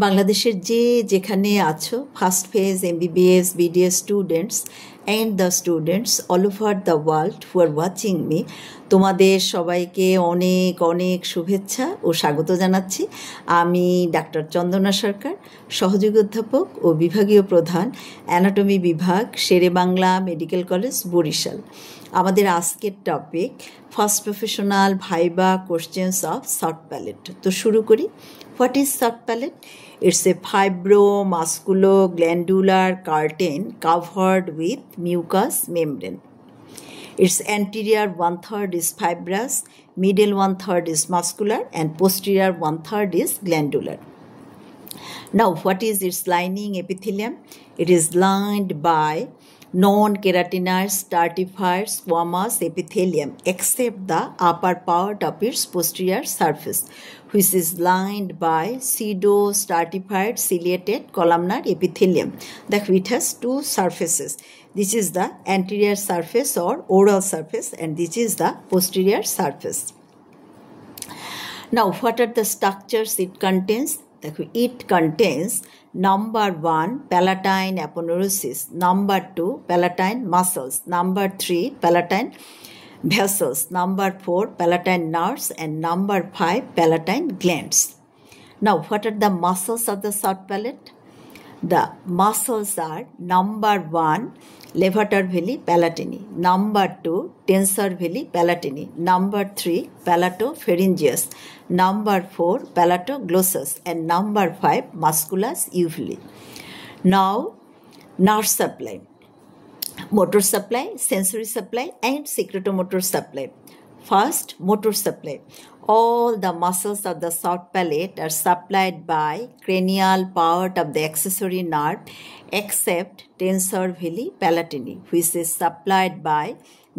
বাংলাদেশের যেখানে আছো first phase MBBS BDS students and the students all over the world who are watching me, তোমাদের সবাইকে অনেক অনেক শুভেচ্ছা ও স্বাগত জানাচ্ছি। আমি ডাক্তার চন্দনা সরকার, সহযোগী অধ্যাপক ও বিভাগীয় প্রধান, অ্যানাটমি বিভাগ, শেরেবাংলা মেডিকেল কলেজ, বরিশাল। আমাদের আজকের topic first professional viva questions of soft palate. তো শুরু করি। What is soft palate? It's a fibromusculoglandular curtain covered with mucous membrane. Its anterior 1/3 is fibrous, middle 1/3 is muscular, and posterior 1/3 is glandular. Now, what is its lining epithelium? It is lined by non-keratinized stratified squamous epithelium except the upper part of its posterior surface, which is lined by pseudo-stratified ciliated columnar epithelium. That it has two surfaces. This is the anterior surface or oral surface, and this is the posterior surface. Now, what are the structures it contains? It contains number 1 palatine aponeurosis, number 2 palatine muscles, number 3 palatine vessels, number 4 palatine nerves, and number 5 palatine glands. Now, what are the muscles of the soft palate? The muscles are number 1 levator villi palatini, number 2 tensor villi palatini, number 3 palatopharyngeus, number 4 palatoglossus, and number 5 musculus uvuli. Now, nerve supply, motor supply, sensory supply, and secretomotor supply. First, motor supply. All the muscles of the soft palate are supplied by cranial part of the accessory nerve except tensor villi palatini, which is supplied by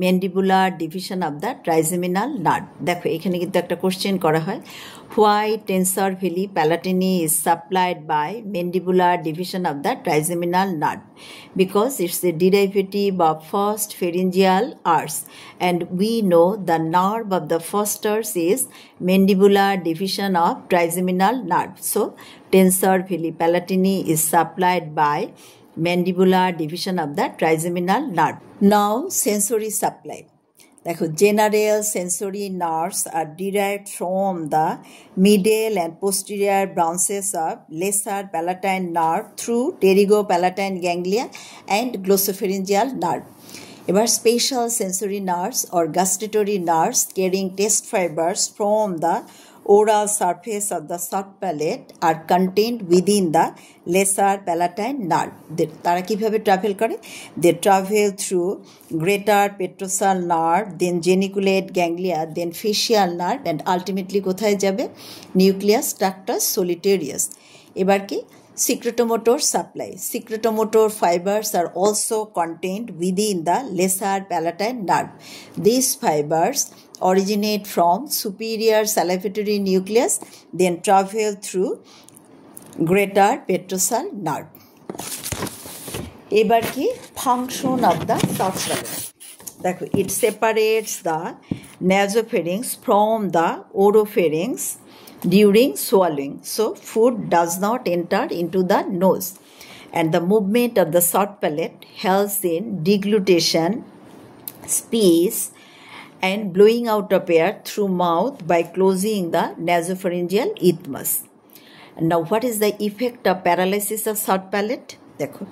mandibular division of the trigeminal nerve. দেখো এখানে কিন্তু একটা question করা হয়, why tensor villi palatini is supplied by mandibular division of the trigeminal nerve? Because it's a derivative of first pharyngeal arch, and we know the nerve of the first arch is mandibular division of trigeminal nerve. So tensor villi palatini is supplied by mandibular division of the trigeminal nerve. Now, sensory supply. দেখো general sensory nerves are derived from the middle and posterior branches of lesser palatine nerve through pterygopalatine ganglia and glossopharyngeal nerve. এবার special sensory nerves or gustatory nerves carrying taste fibers from the oral surface of the soft palate are contained within the lesser palatine nerve. তারা কিভাবে travel করে? They travel through greater petrosal nerve, then geniculate ganglia, then facial nerve, and ultimately কোথায় যাবে? Nucleus tractus solitarius. এবার কি? Secretomotor supply. Secretomotor fibers are also contained within the lesser palatine nerve. These fibers originate from superior salivatory nucleus, then travel through greater petrosal nerve. এবার কি? Function of the soft palate. দেখো, it separates the nasopharynx from the oropharynx during swallowing, so food does not enter into the nose, and the movement of the soft palate helps in deglutition, speech, and blowing out of air through mouth by closing the nasopharyngeal isthmus. And now, what is the effect of paralysis of soft palate? দেখো,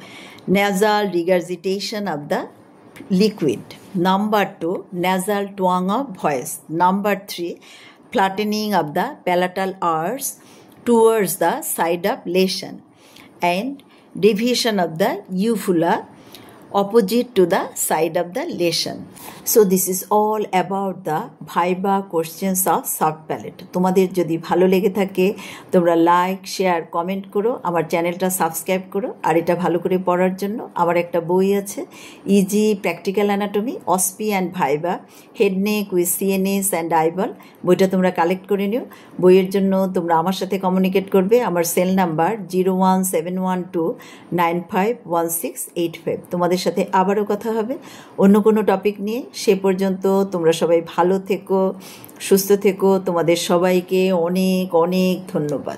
nasal regurgitation of the liquid. Number 2, nasal twang of voice. Number 3, flattening of the palatal arch towards the side of lesion, and deviation of the uvula opposite to the side of the lesion. So this is all about the viva questions of soft palate. তোমাদের যদি ভালো লেগে থাকে তোমরা like, share, comment করো, আমার চ্যানেলটা subscribe করো। আর এটা ভালো করে পড়ার জন্য আমার একটা বই আছে, easy practical anatomy OSPE and viva head neck with CNS and eyeball. বইটা তোমরা কালেক্ট করে নিও। বইয়ের জন্য তোমরা আমার সাথে কমিউনিকেট করবে। আমার সেল নাম্বার 01712951685। তোমাদের সাথে আবারও কথা হবে অন্য কোনো টপিক নিয়ে। সে পর্যন্ত তোমরা সবাই ভালো থেকো, সুস্থ থেকো। তোমাদের সবাইকে অনেক অনেক ধন্যবাদ।